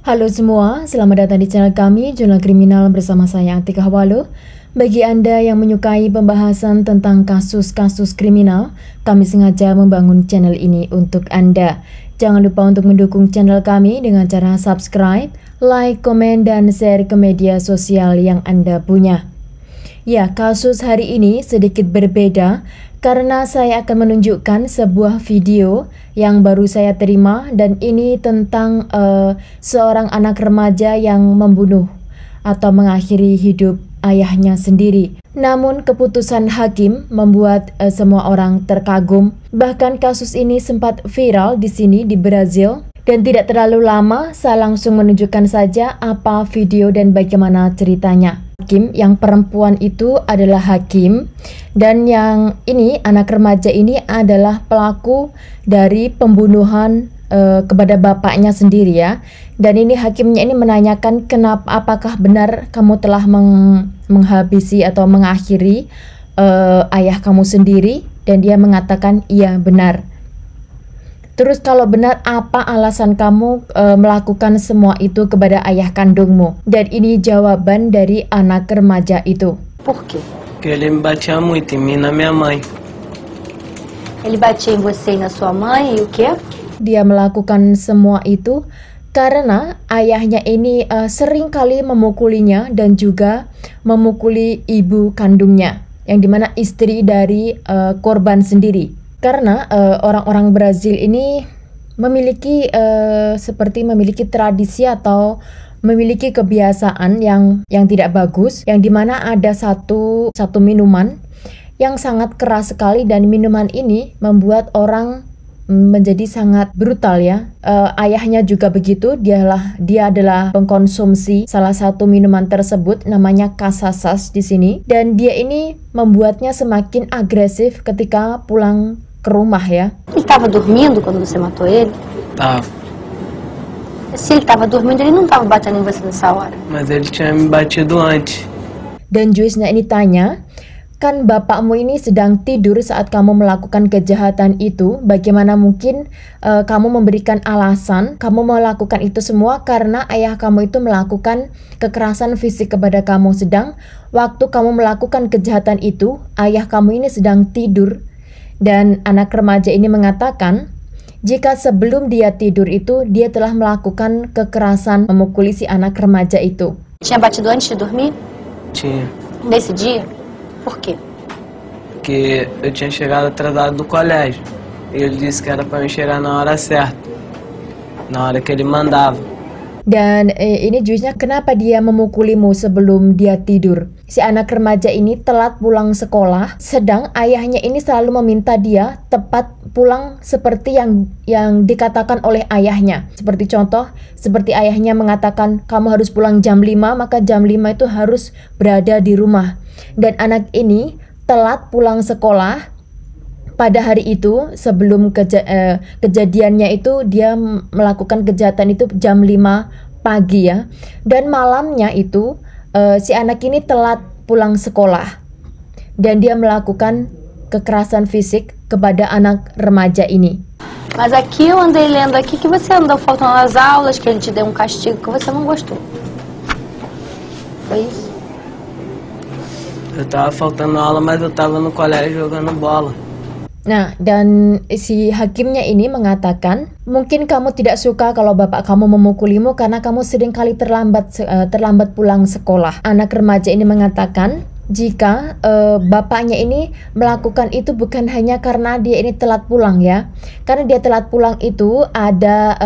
Halo semua, selamat datang di channel kami, Jurnal Kriminal bersama saya Atika Hawalo. Bagi Anda yang menyukai pembahasan tentang kasus-kasus kriminal, kami sengaja membangun channel ini untuk Anda. Jangan lupa untuk mendukung channel kami dengan cara subscribe, like, komen, dan share ke media sosial yang Anda punya. Ya, kasus hari ini sedikit berbeda karena saya akan menunjukkan sebuah video yang baru saya terima dan ini tentang seorang anak remaja yang membunuh atau mengakhiri hidup ayahnya sendiri. Namun keputusan hakim membuat semua orang terkagum. Bahkan kasus ini sempat viral di sini di Brazil. Dan tidak terlalu lama, saya langsung menunjukkan saja apa video dan bagaimana ceritanya. Hakim yang perempuan itu adalah hakim dan yang ini anak remaja ini adalah pelaku dari pembunuhan kepada bapaknya sendiri ya. Dan ini hakimnya ini menanyakan apakah benar kamu telah menghabisi atau mengakhiri ayah kamu sendiri, dan dia mengatakan iya benar. Terus kalau benar, apa alasan kamu melakukan semua itu kepada ayah kandungmu? Dan ini jawaban dari anak remaja itu. Por quê? Porque ele me batia muito em mim e na minha mãe. Ele batia em você e na sua mãe e o quê? Dia melakukan semua itu karena ayahnya ini sering kali memukulinya dan juga memukuli ibu kandungnya, yang dimana istri dari korban sendiri. Karena orang-orang Brazil ini memiliki memiliki tradisi atau memiliki kebiasaan yang tidak bagus, yang dimana ada satu minuman yang sangat keras sekali, dan minuman ini membuat orang menjadi sangat brutal ya. Ayahnya juga begitu, dia adalah pengkonsumsi salah satu minuman tersebut, namanya Casasas di sini, dan dia ini membuatnya semakin agresif ketika pulang ke rumah ya. Ele estava dormindo quando você matou ele? Tava. Se ele estava dormindo, ele não estava batendo em você nessa hora. Mas ele tinha me batido antes. Dan Joyce-nya ini tanya, kan bapakmu ini sedang tidur saat kamu melakukan kejahatan itu, bagaimana mungkin kamu memberikan alasan kamu melakukan itu semua karena ayah kamu itu melakukan kekerasan fisik kepada kamu, sedang waktu kamu melakukan kejahatan itu ayah kamu ini sedang tidur. Dan anak remaja ini mengatakan jika sebelum dia tidur itu dia telah melakukan kekerasan memukuli si anak remaja itu. Tinha batido antes de dormir? Tinha. Nesse dia? Por quê? Porque eu tinha chegado atrasado do colégio. E ele disse que era para eu chegar na hora certa. Na hora que ele mandava. Dan ini Joyce-nya, kenapa dia memukulimu sebelum dia tidur? Si anak remaja ini telat pulang sekolah, sedang ayahnya ini selalu meminta dia tepat pulang seperti yang dikatakan oleh ayahnya. Seperti contoh, seperti ayahnya mengatakan kamu harus pulang jam 5, maka jam 5 itu harus berada di rumah. Dan anak ini telat pulang sekolah pada hari itu, sebelum kejadiannya itu dia melakukan kejahatan itu jam 5 pagi ya. Dan malamnya itu si anak ini telat pulang sekolah dan dia melakukan kekerasan fisik kepada anak remaja ini. Mas aqui eu andei lendo aqui que você andou faltando às aulas, que ele te deu um castigo que você não gostou. Foi isso? Eu tava faltando aula, mas eu tava no colégio jogando bola. Nah, dan si hakimnya ini mengatakan, mungkin kamu tidak suka kalau bapak kamu memukulimu karena kamu sering kali terlambat pulang sekolah. Anak remaja ini mengatakan, jika bapaknya ini melakukan itu bukan hanya karena dia ini telat pulang ya. Karena dia telat pulang itu ada,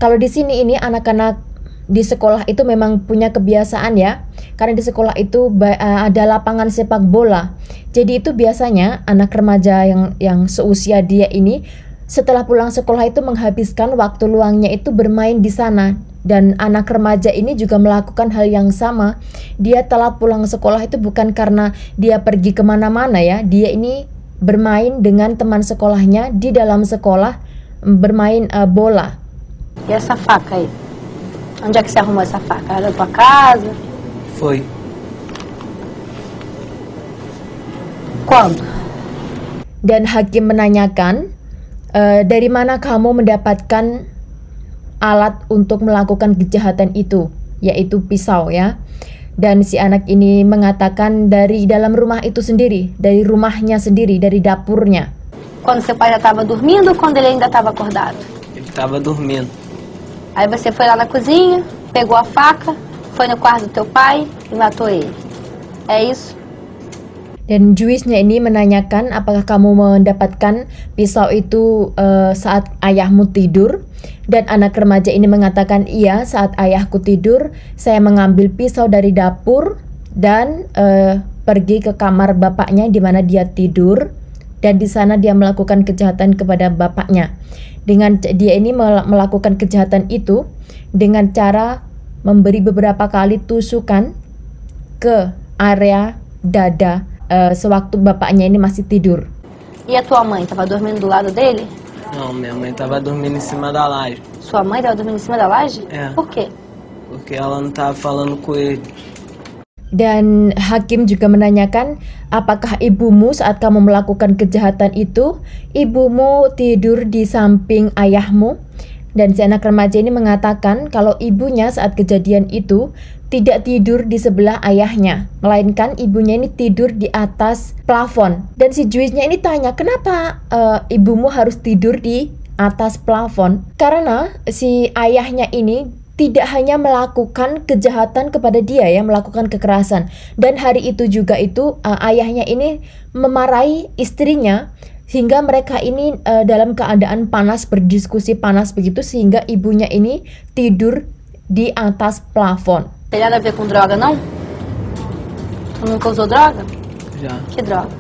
kalau di sini ini anak-anak di sekolah itu memang punya kebiasaan ya, karena di sekolah itu ada lapangan sepak bola. Jadi itu biasanya anak remaja yang seusia dia ini setelah pulang sekolah itu menghabiskan waktu luangnya itu bermain di sana. Dan anak remaja ini juga melakukan hal yang sama. Dia telat pulang sekolah itu bukan karena dia pergi kemana-mana ya. Dia ini bermain dengan teman sekolahnya di dalam sekolah, bermain bola. E essa faca aí? Onde é que você arrumou essa faca? Era da tua casa? Foi. Quando? Dan hakim menanyakan, dari mana kamu mendapatkan alat untuk melakukan kejahatan itu, yaitu pisau ya. Dan si anak ini mengatakan dari dalam rumah itu sendiri, dari rumahnya sendiri, dari dapurnya. Quando seu pai já estava dormindo ou quando ele ainda estava acordado? Ele estava dormindo. Aí você foi lá na cozinha, pegou a faca, foi no quarto do teu pai e matou ele. É isso? Dan Juiznya ini menanyakan apakah kamu mendapatkan pisau itu saat ayahmu tidur. Dan anak remaja ini mengatakan iya, saat ayahku tidur saya mengambil pisau dari dapur dan pergi ke kamar bapaknya di mana dia tidur. Dan di sana dia melakukan kejahatan kepada bapaknya. Dengan dia ini melakukan kejahatan itu dengan cara memberi beberapa kali tusukan ke area dada sewaktu bapaknya ini masih tidur. E a tua mãe estava dormindo do lado dele? Não, minha mãe estava dormindo em cima da laje. Sua mãe estava dormindo em cima da laje? É. Por quê? Porque ela não estava falando com ele. Dan hakim juga menanyakan, apakah ibumu saat kamu melakukan kejahatan itu, ibumu tidur di samping ayahmu? Dan si anak remaja ini mengatakan kalau ibunya saat kejadian itu tidak tidur di sebelah ayahnya, melainkan ibunya ini tidur di atas plafon. Dan si Juiznya ini tanya, kenapa ibumu harus tidur di atas plafon? Karena si ayahnya ini tidak hanya melakukan kejahatan kepada dia ya, melakukan kekerasan. Dan hari itu juga itu ayahnya ini memarahi istrinya sehingga mereka ini dalam keadaan panas, berdiskusi panas begitu, sehingga ibunya ini tidur di atas plafon. Tem nada a ver com droga, não? Tu nunca usou droga? Já. Que droga?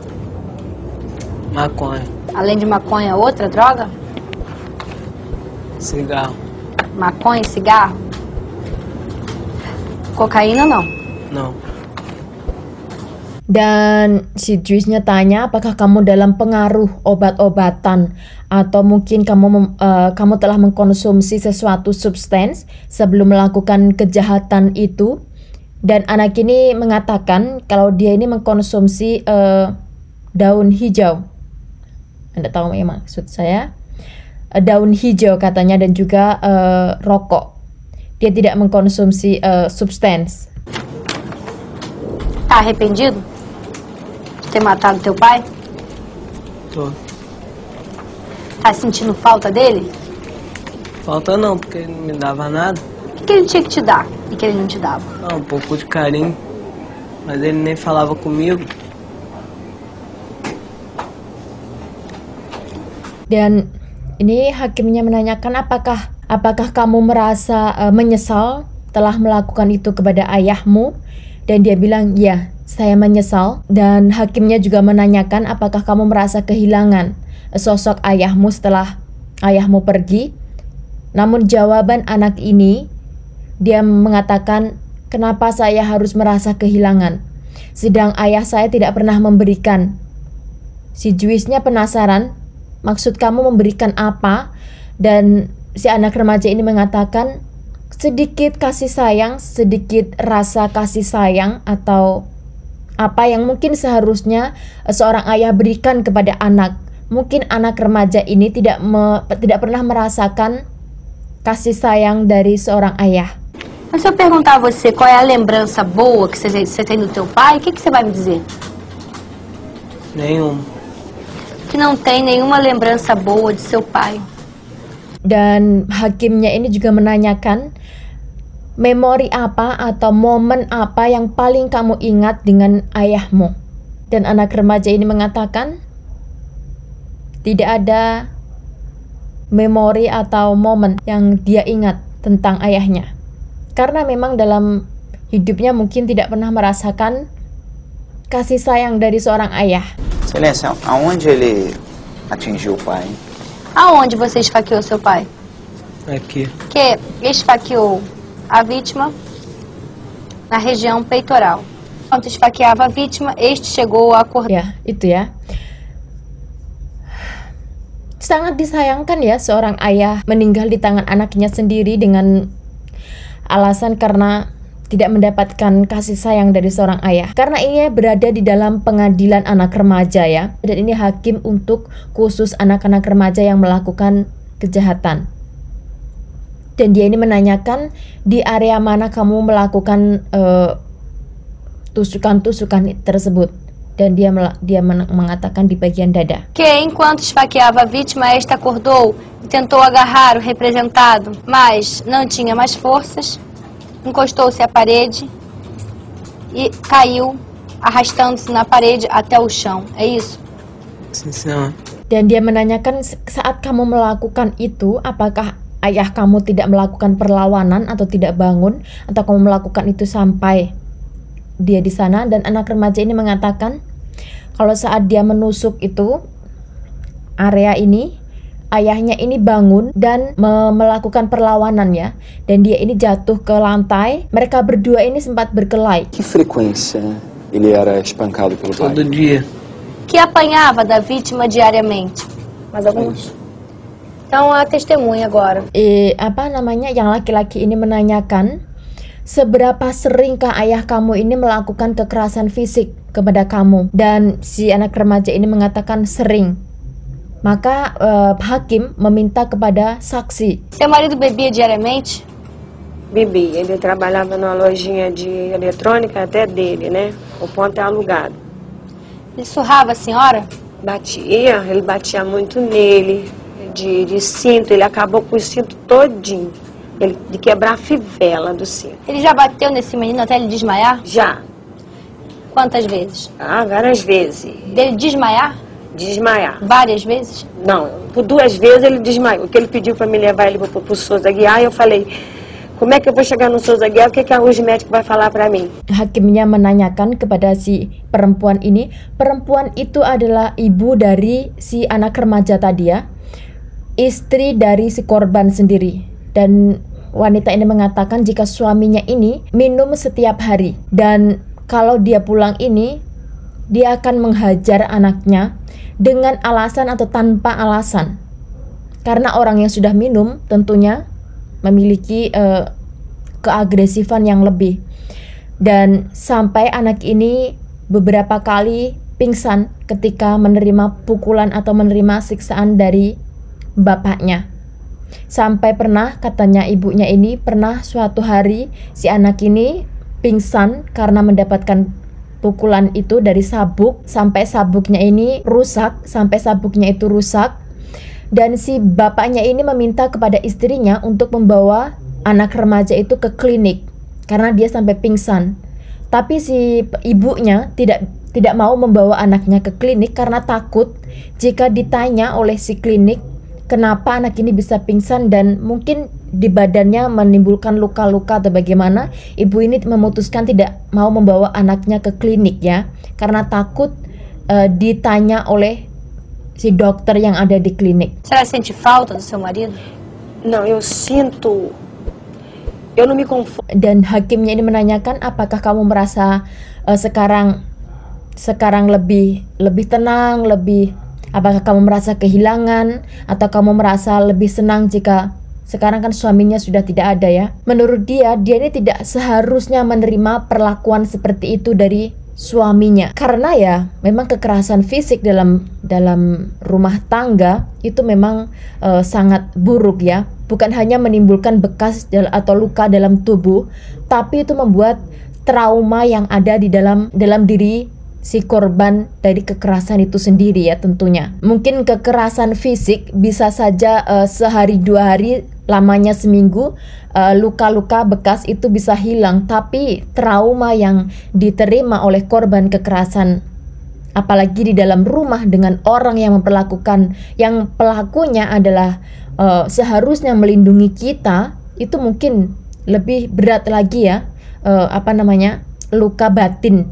Maconha. Além de maconha, outra droga? Cigarro. Maconha e cigarro? Cocaína não? Não. Dan si Juiznya tanya, apakah kamu dalam pengaruh obat-obatan atau mungkin kamu telah mengkonsumsi sesuatu substans sebelum melakukan kejahatan itu? Dan anak ini mengatakan kalau dia ini mengkonsumsi daun hijau. Anda tahu ya maksud saya? Daun hijau katanya, dan juga rokok. Dia tidak mengkonsumsi substans. Tá arrependido de ter matado teu pai? Tô. Tá sentindo falta dele? Falta não, porque ele não me dava nada. O que ele tinha que te dar e que ele não te dava? Ah, um pouco de carinho. Mas ele nem falava comigo. Dan ini hakimnya menanyakan, apakah kamu merasa menyesal telah melakukan itu kepada ayahmu? Dan dia bilang, ya, saya menyesal. Dan hakimnya juga menanyakan, apakah kamu merasa kehilangan sosok ayahmu setelah ayahmu pergi? Namun jawaban anak ini, dia mengatakan, kenapa saya harus merasa kehilangan? Sedang ayah saya tidak pernah memberikan. Si Juiznya penasaran, maksud kamu memberikan apa? Dan si anak remaja ini mengatakan, sedikit kasih sayang, sedikit rasa kasih sayang, atau apa yang mungkin seharusnya seorang ayah berikan kepada anak. Mungkin anak remaja ini tidak pernah merasakan kasih sayang dari seorang ayah. Mas se eu perguntar a você qual é a lembrança boa que você tem do teu pai, o que você vai me dizer? Nenhum. Que não tem nenhuma lembrança boa de seu pai. Dan hakimnya ini juga menanyakan, memori apa atau momen apa yang paling kamu ingat dengan ayahmu? Dan anak remaja ini mengatakan, tidak ada memori atau momen yang dia ingat tentang ayahnya. Karena memang dalam hidupnya mungkin tidak pernah merasakan kasih sayang dari seorang ayah. Excelência, aonde ele atingiu o pai? Aonde você esfaqueou seu pai? Aqui. Que esfaqueou a vítima na região peitoral. Quando esfaqueava a vítima, este chegou a acordar. Ya, itu ya. Sangat disayangkan ya seorang ayah meninggal di tangan anaknya sendiri dengan alasan karena tidak mendapatkan kasih sayang dari seorang ayah. Karena ini berada di dalam pengadilan anak remaja ya. Dan ini hakim untuk khusus anak-anak remaja yang melakukan kejahatan. Dan dia ini menanyakan di area mana kamu melakukan tusukan-tusukan tersebut. Dan dia mengatakan di bagian dada. Que enquanto esfaqueava a vítima, esta acordou e tentou agarrar o representado, mas não tinha mais forças, encostou-se à parede e caiu, arrastando-se na parede até o chão. É isso? Sim, senhor. Dan dia menanyakan saat kamu melakukan itu, apakah ayah kamu tidak melakukan perlawanan atau tidak bangun, atau kamu melakukan itu sampai dia di sana. Dan anak remaja ini mengatakan kalau saat dia menusuk itu area ini, ayahnya ini bangun dan melakukan perlawanan ya, dan dia ini jatuh ke lantai. Mereka berdua ini sempat berkelahi. Que frequência ele era espancado pelo pai? Todo dia. Que apanhava da vítima diariamente. Mais alguns? Então a testemunha agora. Yang laki-laki ini menanyakan, seberapa seringkah ayah kamu ini melakukan kekerasan fisik kepada kamu? Dan si anak remaja ini mengatakan sering. Maka hakim meminta kepada saksi. Seu marido bebia diariamente? Bebia, ele trabalhava numa lojinha de eletrônica até dele, né? O ponto é alugado. Ele surrava a senhora? Batia, ele batia muito nele, de cinto, ele acabou com o cinto todinho. De quebrar a fivela do cinto. Ele já bateu nesse menino até ele desmaiar? Já. Quantas vezes? Ah, várias vezes. Dele desmaiar? Desmaiar. Várias vezes? Não, por 2 vezes ele desmaiou. Porque ele pediu para me levar ele pro Souza Aguiar, e eu falei, como é que eu vou chegar no Souza Aguiar? O que os médicos vai falar para mim? Hakimnya menanyakan kepada si perempuan ini. Perempuan itu adalah ibu dari si anak remaja tadi ya, istri dari si korban sendiri. Dan wanita ini mengatakan jika suaminya ini minum setiap hari, dan kalau dia pulang ini dia akan menghajar anaknya dengan alasan atau tanpa alasan. Karena orang yang sudah minum tentunya memiliki keagresifan yang lebih. Dan sampai anak ini beberapa kali pingsan ketika menerima pukulan atau menerima siksaan dari bapaknya. Sampai pernah, katanya ibunya ini, pernah suatu hari si anak ini pingsan karena mendapatkan pukulan itu dari sabuk, sampai sabuknya itu rusak. Dan si bapaknya ini meminta kepada istrinya untuk membawa anak remaja itu ke klinik karena dia sampai pingsan. Tapi si ibunya tidak mau membawa anaknya ke klinik karena takut jika ditanya oleh si klinik kenapa anak ini bisa pingsan dan mungkin di badannya menimbulkan luka-luka atau bagaimana, ibu ini memutuskan tidak mau membawa anaknya ke klinik ya, karena takut ditanya oleh si dokter yang ada di klinik. Você sente falta do seu marido? Não, eu sinto. Eu não me conformo. Dan hakimnya ini menanyakan, apakah kamu merasa sekarang lebih tenang, apakah kamu merasa kehilangan, atau kamu merasa lebih senang jika sekarang kan suaminya sudah tidak ada ya. Menurut dia ini tidak seharusnya menerima perlakuan seperti itu dari suaminya. Karena ya memang kekerasan fisik dalam rumah tangga itu memang sangat buruk ya. Bukan hanya menimbulkan bekas atau luka dalam tubuh, tapi itu membuat trauma yang ada di dalam diri si korban dari kekerasan itu sendiri ya tentunya. Mungkin kekerasan fisik bisa saja sehari 2 hari, lamanya seminggu, luka-luka bekas itu bisa hilang. Tapi trauma yang diterima oleh korban kekerasan, apalagi di dalam rumah dengan orang yang yang pelakunya adalah seharusnya melindungi kita, itu mungkin lebih berat lagi ya, luka batin,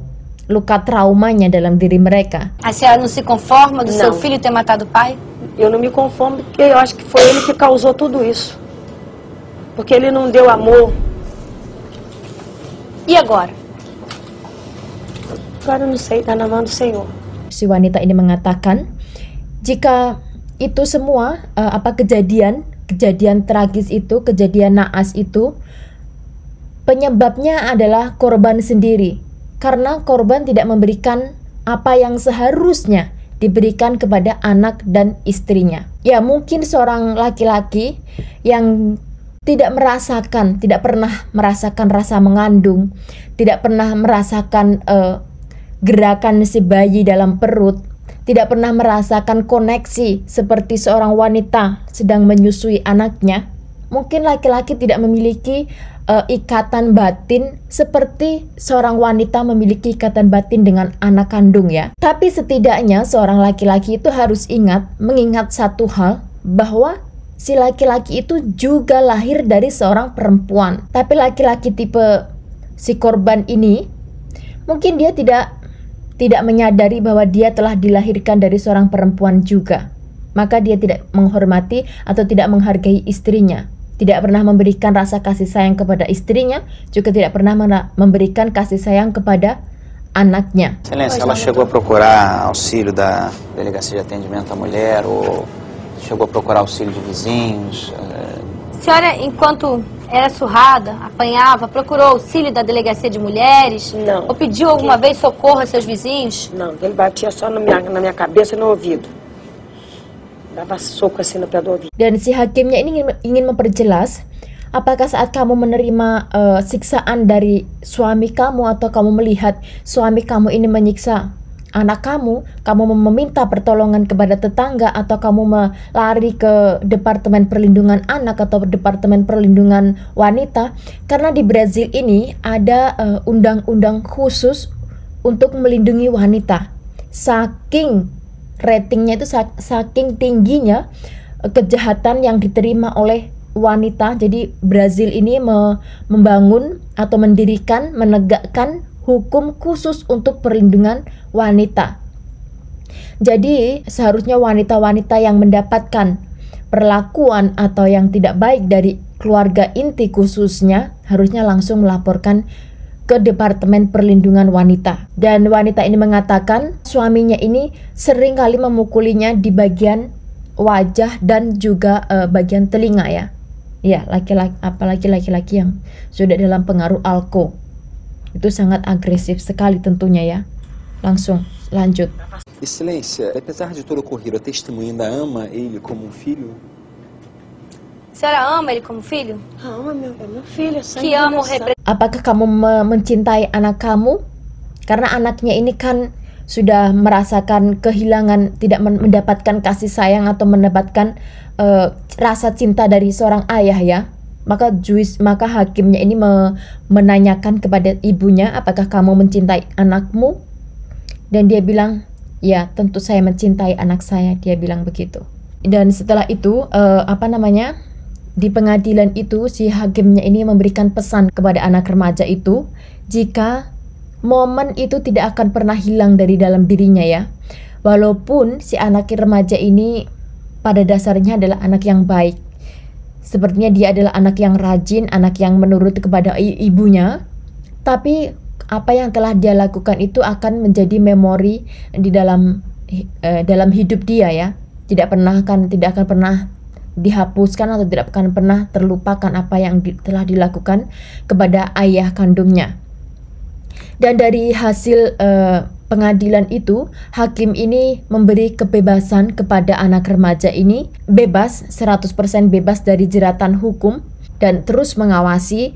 luka traumanya dalam diri mereka. A senhora não se conforma do seu filho ter matado o pai? Eu não me conformo porque eu acho que foi ele que causou tudo isso. Porque ele não deu amor. E agora? Agora eu não sei, está na mão do Senhor. Si wanita ini mengatakan, jika itu semua kejadian tragis itu, kejadian naas itu, penyebabnya adalah korban sendiri. Karena korban tidak memberikan apa yang seharusnya diberikan kepada anak dan istrinya. Ya mungkin seorang laki-laki yang tidak pernah merasakan rasa mengandung, tidak pernah merasakan gerakan si bayi dalam perut, tidak pernah merasakan koneksi seperti seorang wanita sedang menyusui anaknya. Mungkin laki-laki tidak memiliki ikatan batin seperti seorang wanita memiliki ikatan batin dengan anak kandung ya. Tapi setidaknya seorang laki-laki itu harus mengingat satu hal, bahwa si laki-laki itu juga lahir dari seorang perempuan. Tapi laki-laki tipe si korban ini, mungkin dia tidak menyadari bahwa dia telah dilahirkan dari seorang perempuan juga. Maka dia tidak menghormati atau tidak menghargai istrinya. Tidak pernah memberikan rasa kasih sayang kepada istrinya, juga tidak pernah memberikan kasih sayang kepada anaknya. Excelência, ela chegou a procurar auxílio da Delegacia de Atendimento à Mulher ou chegou a procurar auxílio de vizinhos? A senhora, enquanto era surrada, apanhava, procurou auxílio da Delegacia de Mulheres? Não. Ou pediu alguma vez socorro a seus vizinhos? Não, ele batia só na minha cabeça e no ouvido. Dava soco assim no pé do ouvido. Dan si hakimnya ini ingin memperjelas, apakah saat kamu menerima siksaan dari suami kamu atau kamu melihat suami kamu ini menyiksa anak kamu meminta pertolongan kepada tetangga atau kamu lari ke Departemen Perlindungan Anak atau Departemen Perlindungan Wanita, karena di Brazil ini ada undang-undang khusus untuk melindungi wanita. Saking ratingnya itu saking tingginya kejahatan yang diterima oleh wanita. Jadi Brazil ini membangun atau menegakkan hukum khusus untuk perlindungan wanita. Jadi seharusnya wanita-wanita yang mendapatkan perlakuan atau yang tidak baik dari keluarga inti khususnya harusnya langsung melaporkan ke Departemen Perlindungan Wanita. Dan wanita ini mengatakan suaminya ini sering kali memukulinya di bagian wajah dan juga bagian telinga ya. Ya, apalagi laki-laki yang sudah dalam pengaruh alko. Itu sangat agresif sekali tentunya ya. Langsung lanjut. Excelência, apesar de todo o ocorrido, a testemunha ainda ama ele como um filho? A senhora ama ele como filho? Ama, meu filho, Que ama o Apakah kamu mencintai anak kamu? Karena anaknya ini kan sudah merasakan kehilangan, tidak mendapatkan kasih sayang atau mendapatkan rasa cinta dari seorang ayah ya. Maka hakimnya ini menanyakan kepada ibunya, apakah kamu mencintai anakmu? Dan dia bilang, ya tentu saya mencintai anak saya. Dia bilang begitu. Dan setelah itu di pengadilan itu si hakimnya ini memberikan pesan kepada anak remaja itu, jika momen itu tidak akan pernah hilang dari dalam dirinya ya. Walaupun si anak remaja ini pada dasarnya adalah anak yang baik. Sepertinya dia adalah anak yang rajin, anak yang menurut kepada ibunya. Tapi apa yang telah dia lakukan itu akan menjadi memori di dalam hidup dia ya. Tidak akan pernah dihapuskan atau tidak akan pernah terlupakan apa yang telah dilakukan kepada ayah kandungnya. Dan dari hasil pengadilan itu, hakim ini memberi kebebasan kepada anak remaja ini, bebas, 100% bebas dari jeratan hukum, dan terus mengawasi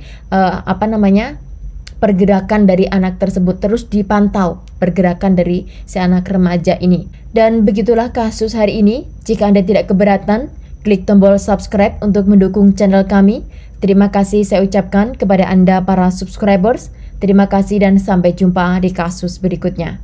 pergerakan dari anak tersebut, terus dipantau pergerakan dari si anak remaja ini. Dan begitulah kasus hari ini. Jika Anda tidak keberatan, klik tombol subscribe untuk mendukung channel kami. Terima kasih saya ucapkan kepada Anda para subscribers. Terima kasih dan sampai jumpa di kasus berikutnya.